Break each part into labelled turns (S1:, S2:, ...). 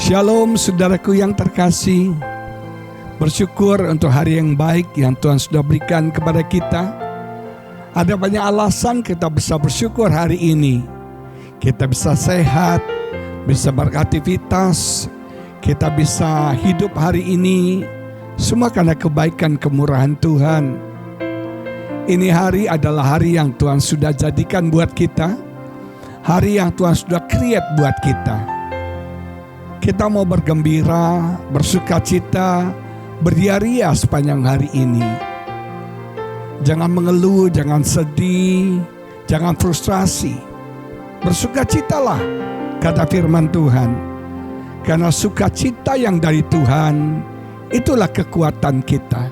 S1: Shalom saudaraku yang terkasih. Bersyukur untuk hari yang baik yang Tuhan sudah berikan kepada kita. Ada banyak alasan kita bisa bersyukur hari ini. Kita bisa sehat, bisa beraktivitas, kita bisa hidup hari ini. Semua karena kebaikan kemurahan Tuhan. Ini hari adalah hari yang Tuhan sudah jadikan buat kita. Hari yang Tuhan sudah create buat kita. Kita mau bergembira, bersukacita, berria-ria sepanjang hari ini. Jangan mengeluh, jangan sedih, jangan frustrasi. Bersukacitalah, kata firman Tuhan. Karena sukacita yang dari Tuhan, itulah kekuatan kita.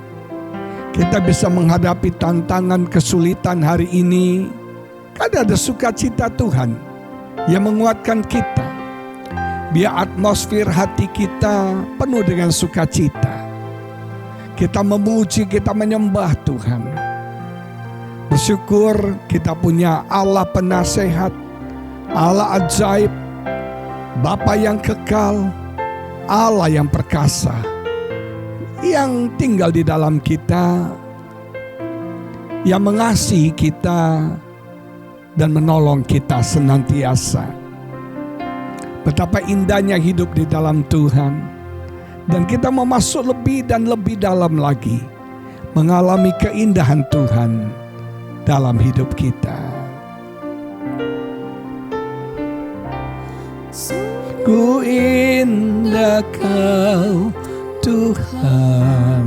S1: Kita bisa menghadapi tantangan kesulitan hari ini, karena ada sukacita Tuhan yang menguatkan kita. Biar atmosfer hati kita penuh dengan sukacita. Kita memuji, kita menyembah Tuhan. Bersyukur kita punya Allah penasehat, Allah ajaib, Bapa yang kekal, Allah yang perkasa, yang tinggal di dalam kita, yang mengasihi kita dan menolong kita senantiasa. Betapa indahnya hidup di dalam Tuhan. Dan kita mau masuk lebih dan lebih dalam lagi, mengalami keindahan Tuhan dalam hidup kita. Ku indah Kau Tuhan,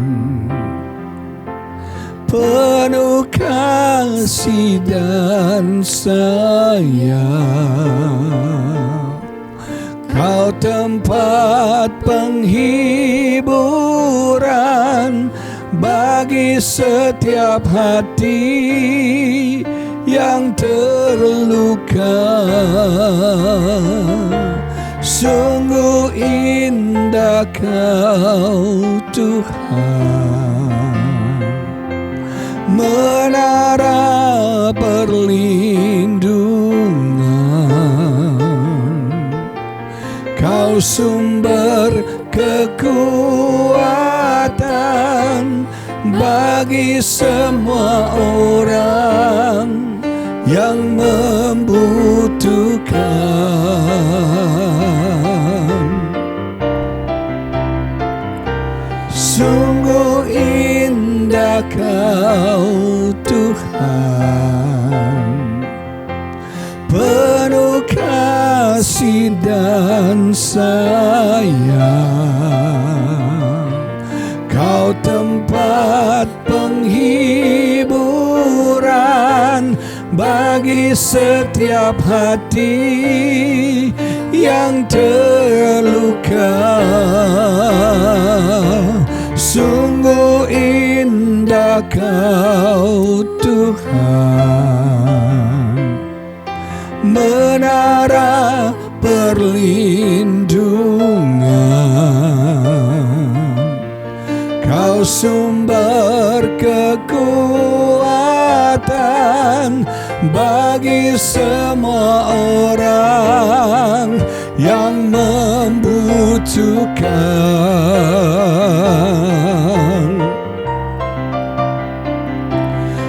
S1: penuh kasih dan sayang. Kau tempat penghiburan bagi setiap hati yang terluka. Sungguh indah Kau Tuhan, menara perlindungan. Kau sumber kekuatan bagi semua orang yang membutuhkan. Sungguh indah Kau Tuhan, penuh kasih dan sayang. Kau tempat penghiburan bagi setiap hati yang terluka. Sungguh indah Kau Tuhan, menara perlindungan. Kau sumber kekuatan bagi semua orang yang membutuhkan.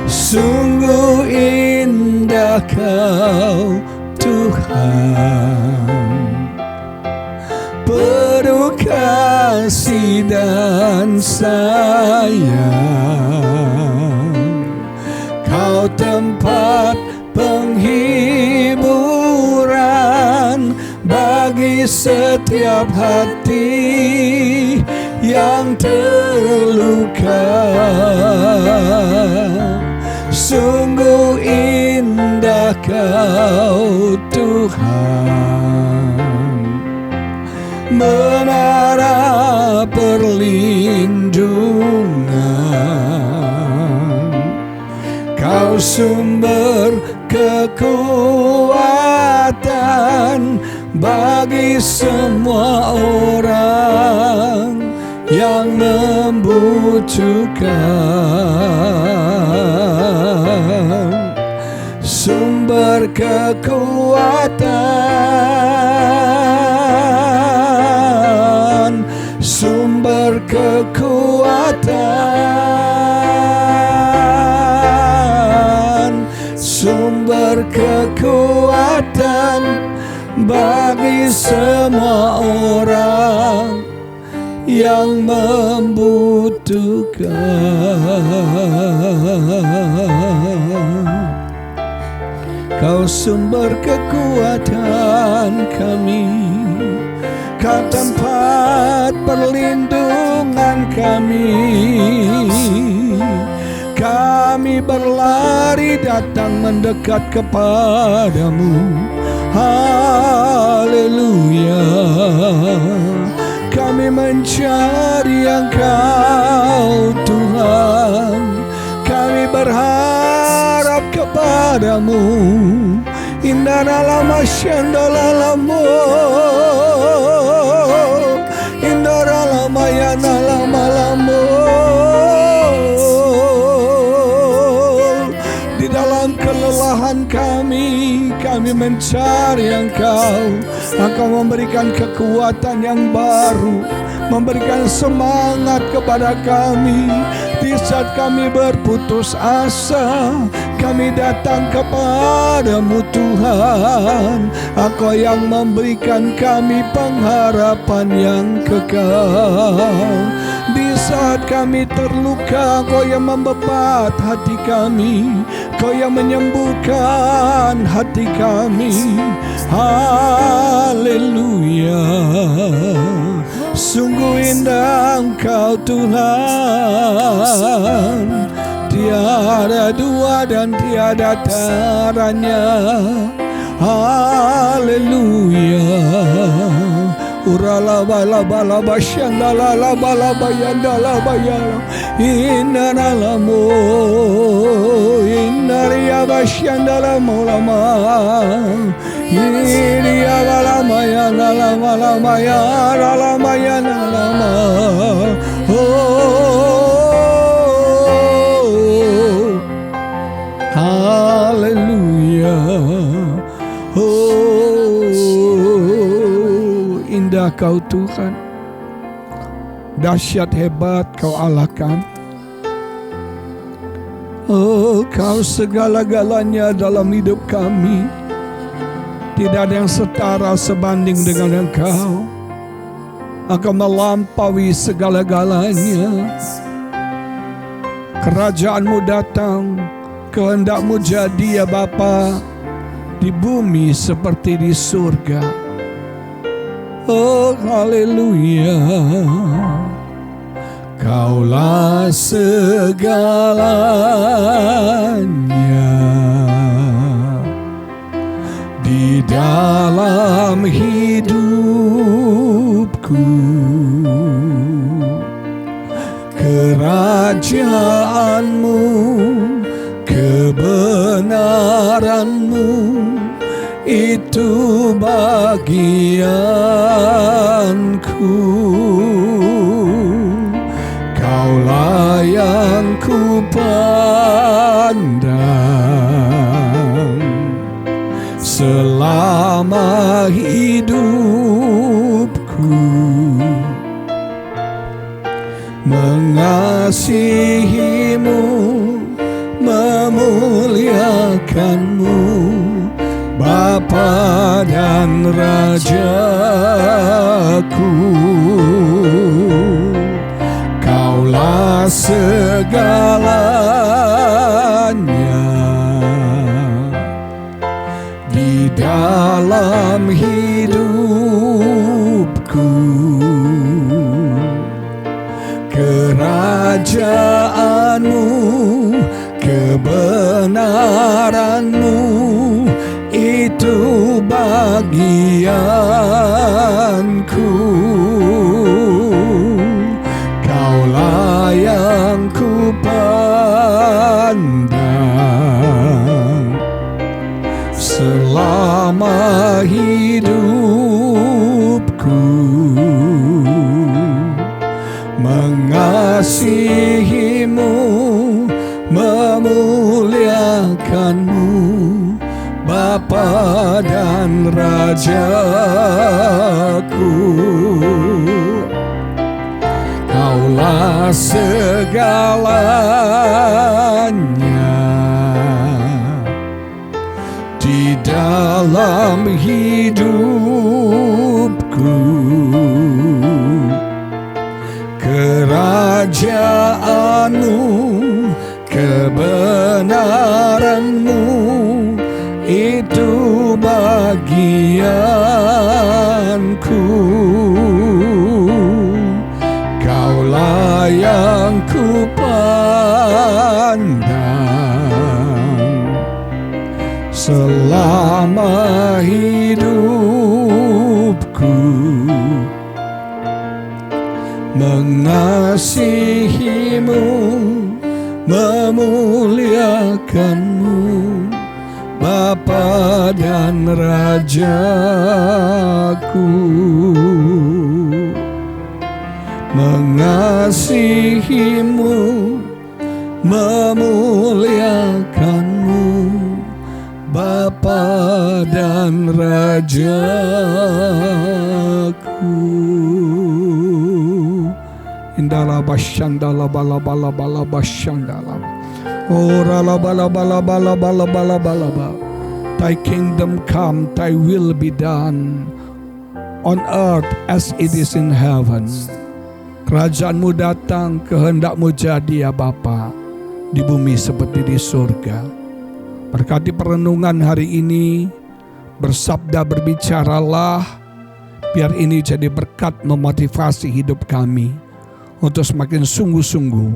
S1: Sungguh indah Kau Tuhan, penuh kasih dan sayang. Kau tempat penghiburan bagi setiap hati yang terluka. Sungguh indah Kau Tuhan, menara perlindungan. Kau sumber kekuatan bagi semua orang yang membutuhkan. Sumber kekuatan bagi semua orang yang membutuhkan. Kau sumber kekuatan kami, Kau tempat perlindungan kami. Kami berlari datang mendekat kepadamu. Haleluya. Kami mencari Engkau Tuhan. Kami berharap kepadamu. Indah dalam asyandalalamu, indah dalam ayanalamamu. Di dalam kelelahan kami mencari Engkau. Engkau memberikan kekuatan yang baru, memberikan semangat kepada kami. Di saat kami berputus asa, kami datang kepadamu Tuhan. Engkau yang memberikan kami pengharapan yang kekal. Di saat kami terluka, Kau yang membebat hati kami, Kau yang menyembuhkan hati kami. Haleluya. Sungguh indah Engkau Tuhan, tiada dua dan tiada taranya. Haleluya. Urala bala bala basyandala la bala bayandala bayala inanalamu inaria basyandala mulama iria bala mayana lama lama ya lama yana lama. Oh, haleluya. Indah Kau Tuhan, dahsyat hebat Kau Allah kami. Oh, Kau segala-galanya dalam hidup kami. Tidak ada yang setara sebanding dengan Engkau. Engkau melampaui segala-galanya. Kerajaan-Mu datang, kehendak-Mu jadi ya Bapa, di bumi seperti di surga. Oh, haleluya. Kaulah segalanya di dalam hidupku. Kerajaan-Mu, kebenaran-Mu, itu bagianku. Kaulah yang ku pandang selama hidupku. Mengasihi-Mu, memuliakan-Mu, Bapa dan Rajaku. Kaulah segalanya di dalam hidupku. Kerajaan-Mu, kebenaran-Mu, itu bagianku. Kaulah yang ku pandang selama hidupku. Mengasihi-Mu, memuliakan-Mu, Bapa dan Rajaku. Kaulah segalanya di dalam hidup. selama hidupku, mengasihimu, memuliakanmu, Bapa dan Rajaku. Mengasihimu, memuliakanmu, Bapa dan Rajaku. Indala bashandala bala bala bala bashandala. Ora la bala bala bala bala bala bala ba. Thy kingdom come, thy will be done on earth as it is in heaven. Kerajaanmu datang, kehendakmu jadi ya Bapa, di bumi seperti di surga. Berkati perenungan hari ini, bersabda berbicaralah, biar ini jadi berkat memotivasi hidup kami untuk semakin sungguh-sungguh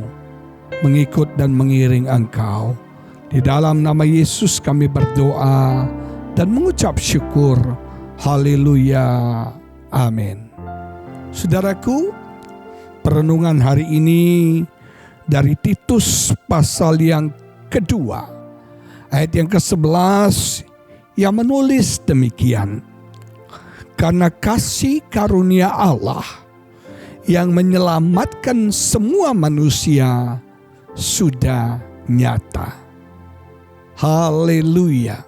S1: mengikut dan mengiring Engkau. Di dalam nama Yesus kami berdoa dan mengucap syukur. Haleluya. Amin. Saudaraku, perenungan hari ini dari Titus pasal yang kedua, ayat yang ke-11 yang menulis demikian. Karena kasih karunia Allah yang menyelamatkan semua manusia sudah nyata. Haleluya.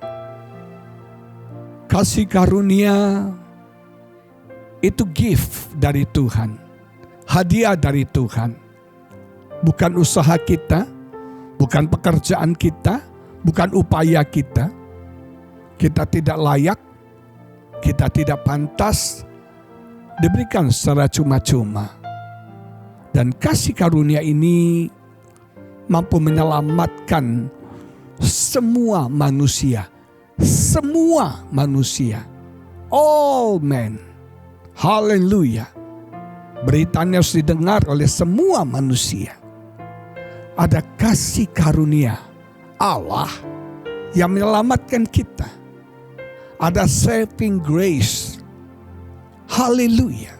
S1: Kasih karunia itu gift dari Tuhan, hadiah dari Tuhan. Bukan usaha kita, bukan pekerjaan kita, bukan upaya kita. Kita tidak layak, kita tidak pantas diberikan secara cuma-cuma. Dan kasih karunia ini mampu menyelamatkan semua manusia. Semua manusia. All men. Haleluya. Beritanya harus didengar oleh semua manusia. Ada kasih karunia Allah yang menyelamatkan kita. Ada saving grace. Haleluya.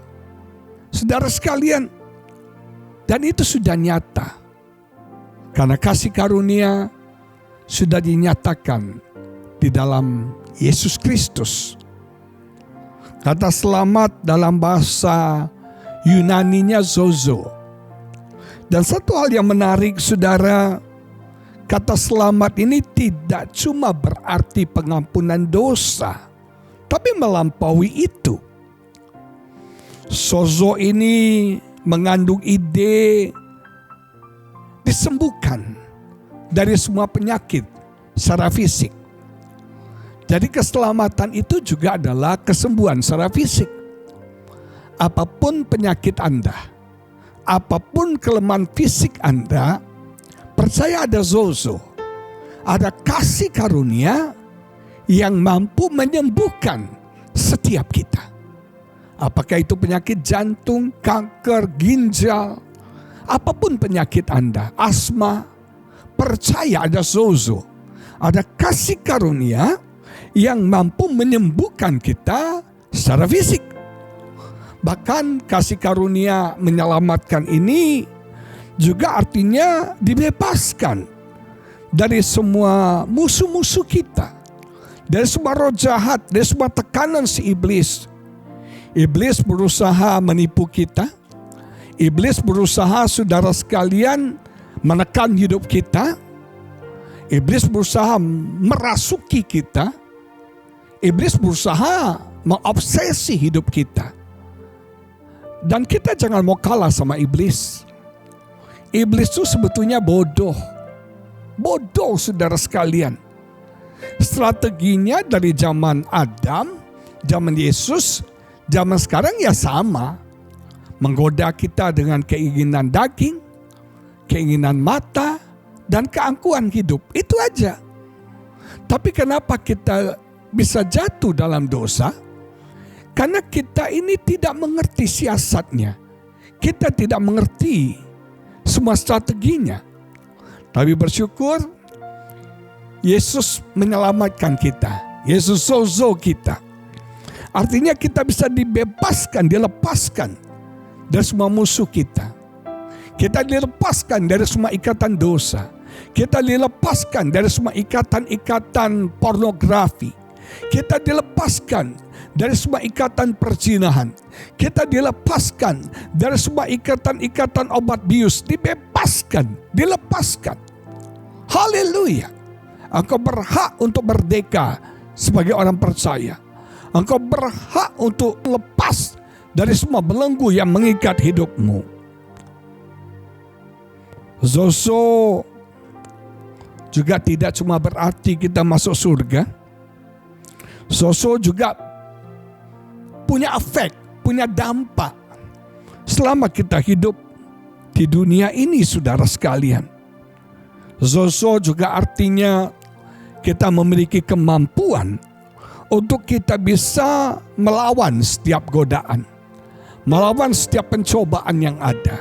S1: Saudara sekalian, dan itu sudah nyata. Karena kasih karunia sudah dinyatakan di dalam Yesus Kristus. Kata selamat dalam bahasa Yunaninya zozo. Dan satu hal yang menarik saudara, kata selamat ini tidak cuma berarti pengampunan dosa, tapi melampaui itu. Sozo ini mengandung ide disembuhkan dari semua penyakit secara fisik. Jadi keselamatan itu juga adalah kesembuhan secara fisik. Apapun penyakit Anda, apapun kelemahan fisik Anda, percaya ada zozo, ada kasih karunia yang mampu menyembuhkan setiap kita. Apakah itu penyakit jantung, kanker, ginjal, apapun penyakit Anda, asma, percaya ada zozo, ada kasih karunia yang mampu menyembuhkan kita secara fisik. Bahkan kasih karunia menyelamatkan ini juga artinya dibebaskan dari semua musuh-musuh kita, dari semua roh jahat, dari semua tekanan si iblis. Iblis berusaha menipu kita. Iblis berusaha, saudara sekalian, menekan hidup kita. Iblis berusaha merasuki kita. Iblis berusaha mengobsesi hidup kita. Dan kita jangan mau kalah sama iblis. Iblis itu sebetulnya bodoh. Bodoh saudara sekalian. Strateginya dari zaman Adam, zaman Yesus, zaman sekarang ya sama. Menggoda kita dengan keinginan daging, keinginan mata, dan keangkuhan hidup. Itu aja. Tapi kenapa kita bisa jatuh dalam dosa? Karena kita ini tidak mengerti siasatnya. Kita tidak mengerti semua strateginya. Tapi bersyukur Yesus menyelamatkan kita. Yesus sozo kita. Artinya kita bisa dibebaskan, dilepaskan dari semua musuh kita. Kita dilepaskan dari semua ikatan dosa. Kita dilepaskan dari semua ikatan-ikatan pornografi. Kita dilepaskan dari semua ikatan perzinahan. Kita dilepaskan dari semua ikatan-ikatan obat bius. Dibebaskan, dilepaskan. Haleluya. Engkau berhak untuk merdeka sebagai orang percaya. Engkau berhak untuk lepas dari semua belenggu yang mengikat hidupmu. Zozo juga tidak cuma berarti kita masuk surga. Zozo juga punya efek, punya dampak selama kita hidup di dunia ini, saudara sekalian. Zozo juga artinya kita memiliki kemampuan untuk kita bisa melawan setiap godaan, melawan setiap pencobaan yang ada.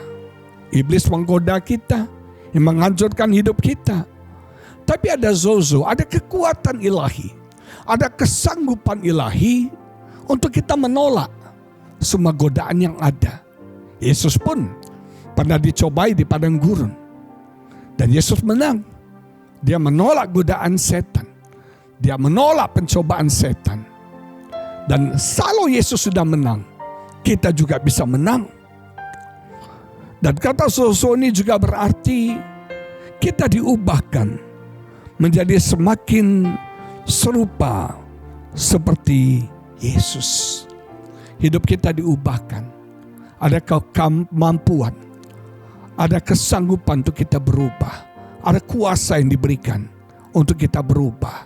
S1: Iblis menggoda kita, yang menghancurkan hidup kita. Tapi ada zozo, ada kekuatan ilahi, ada kesanggupan ilahi untuk kita menolak semua godaan yang ada. Yesus pun pernah dicobai di padang gurun. Dan Yesus menang. Dia menolak godaan setan. Dia menolak pencobaan setan. Dan kalau Yesus sudah menang, kita juga bisa menang. Dan kata zozo ini juga berarti kita diubahkan menjadi semakin serupa seperti Yesus. Hidup kita diubahkan. Ada kemampuan, ada kesanggupan untuk kita berubah. Ada kuasa yang diberikan untuk kita berubah.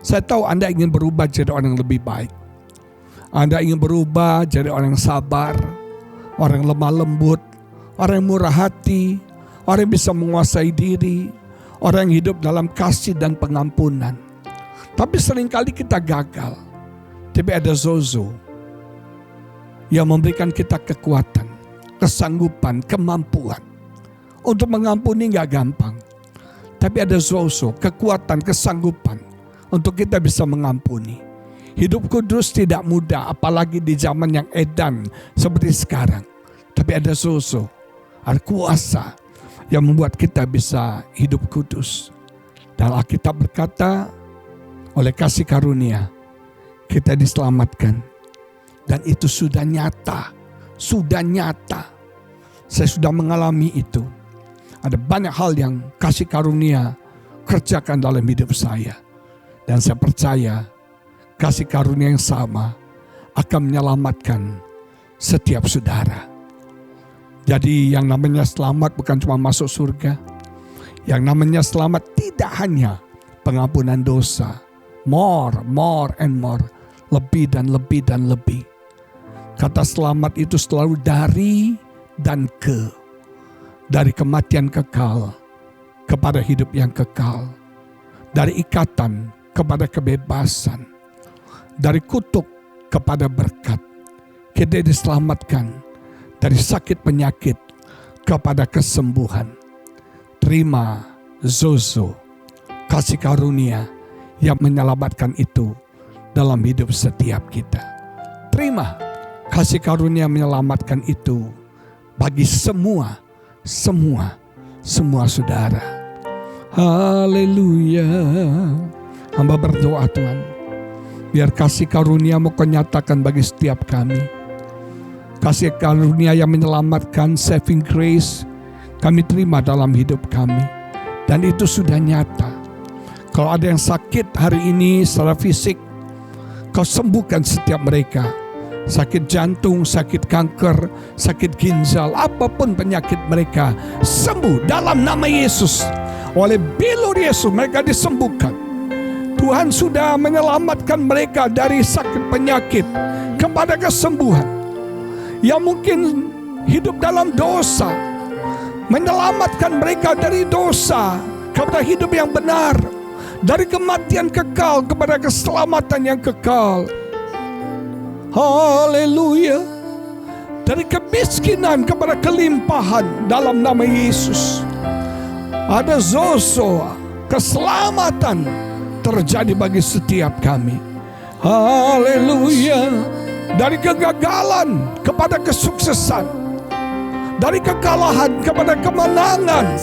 S1: Saya tahu Anda ingin berubah jadi orang yang lebih baik. Anda ingin berubah jadi orang yang sabar, orang yang lemah lembut, orang yang murah hati, orang yang bisa menguasai diri, orang yang hidup dalam kasih dan pengampunan. Tapi seringkali kita gagal. Tapi ada zozo yang memberikan kita kekuatan, kesanggupan, kemampuan. Untuk mengampuni gak gampang. Tapi ada zozo, kekuatan, kesanggupan untuk kita bisa mengampuni. Hidup kudus tidak mudah, apalagi di zaman yang edan seperti sekarang. Tapi ada zozo, ada kuasa yang membuat kita bisa hidup kudus. Dan Alkitab berkata, oleh kasih karunia kita diselamatkan. Dan itu sudah nyata, sudah nyata. Saya sudah mengalami itu. Ada banyak hal yang kasih karunia kerjakan dalam hidup saya. Dan saya percaya kasih karunia yang sama akan menyelamatkan setiap saudara. Jadi yang namanya selamat bukan cuma masuk surga. Yang namanya selamat tidak hanya pengampunan dosa. More and more. Lebih dan lebih dan lebih. Kata selamat itu selalu dari dan ke. Dari kematian kekal kepada hidup yang kekal. Dari ikatan kepada kebebasan. Dari kutuk kepada berkat. Kita diselamatkan dari sakit penyakit kepada kesembuhan. Terima zozo, kasih karunia yang menyelamatkan itu dalam hidup setiap kita. Terima kasih karunia menyelamatkan itu bagi semua saudara. Haleluya. Hamba berdoa Tuhan, biar kasih karunia-Mu Kau nyatakan bagi setiap kami. Kasih karunia yang menyelamatkan, saving grace, kami terima dalam hidup kami. Dan itu sudah nyata. Kalau ada yang sakit hari ini secara fisik, Kau sembuhkan setiap mereka. Sakit jantung, sakit kanker, sakit ginjal, apapun penyakit mereka, sembuh dalam nama Yesus. Oleh bilur Yesus mereka disembuhkan. Tuhan sudah menyelamatkan mereka dari sakit penyakit kepada kesembuhan. Yang mungkin hidup dalam dosa, menyelamatkan mereka dari dosa kepada hidup yang benar. Dari kematian kekal kepada keselamatan yang kekal. Haleluya. Dari kemiskinan kepada kelimpahan dalam nama Yesus. Ada zozo, keselamatan terjadi bagi setiap kami. Haleluya. Dari kegagalan kepada kesuksesan, dari kekalahan kepada kemenangan,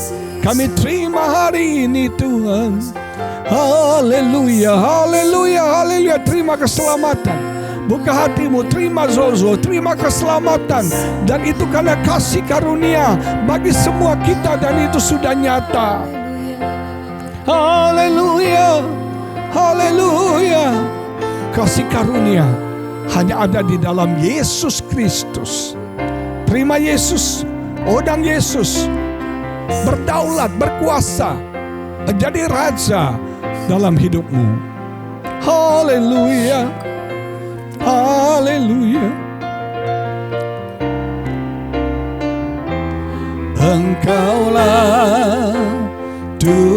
S1: kami terima hari ini Tuhan. Haleluya, haleluya, haleluya. Terima keselamatan. Buka hatimu, terima Zozo, terima keselamatan. Dan itu karena kasih karunia bagi semua kita, dan itu sudah nyata. Haleluya, haleluya. Kasih karunia hanya ada di dalam Yesus Kristus. Terima Yesus, dan Yesus berdaulat, berkuasa, menjadi raja dalam hidupmu. Haleluya, haleluya. Engkaulah Tuhan,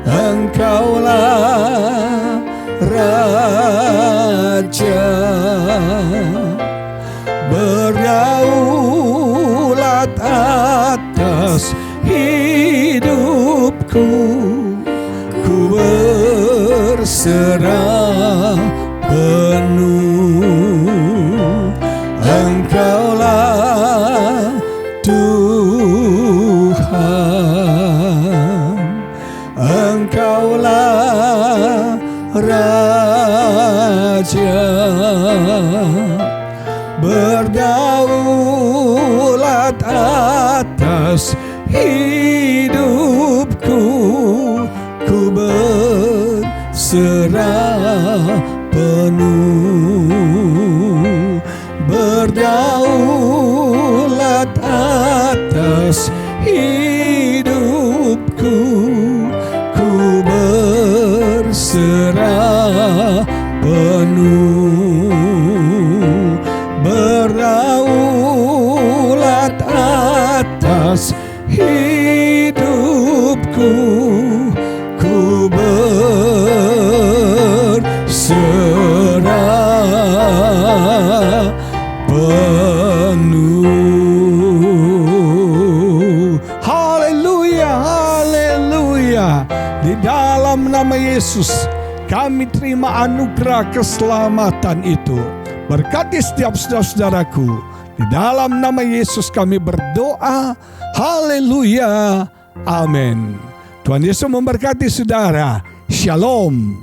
S1: Engkaulah Raja, berdaulat atas hidupku, ku berserah penuh. Engkaulah Tuhan, Engkaulah Raja, berdaulat atas hidupku, ku berserah penuh. Berdaulat atas hidupku, ku berserah penuh. Berdaulat atas hidupku, ku berserah penuh. Haleluya, haleluya. Di dalam nama Yesus kami terima anugerah keselamatan itu. Berkati setiap saudara-saudaraku. Di dalam nama Yesus kami berdoa. Haleluya, amin. Tuhan Yesus memberkati saudara. Shalom.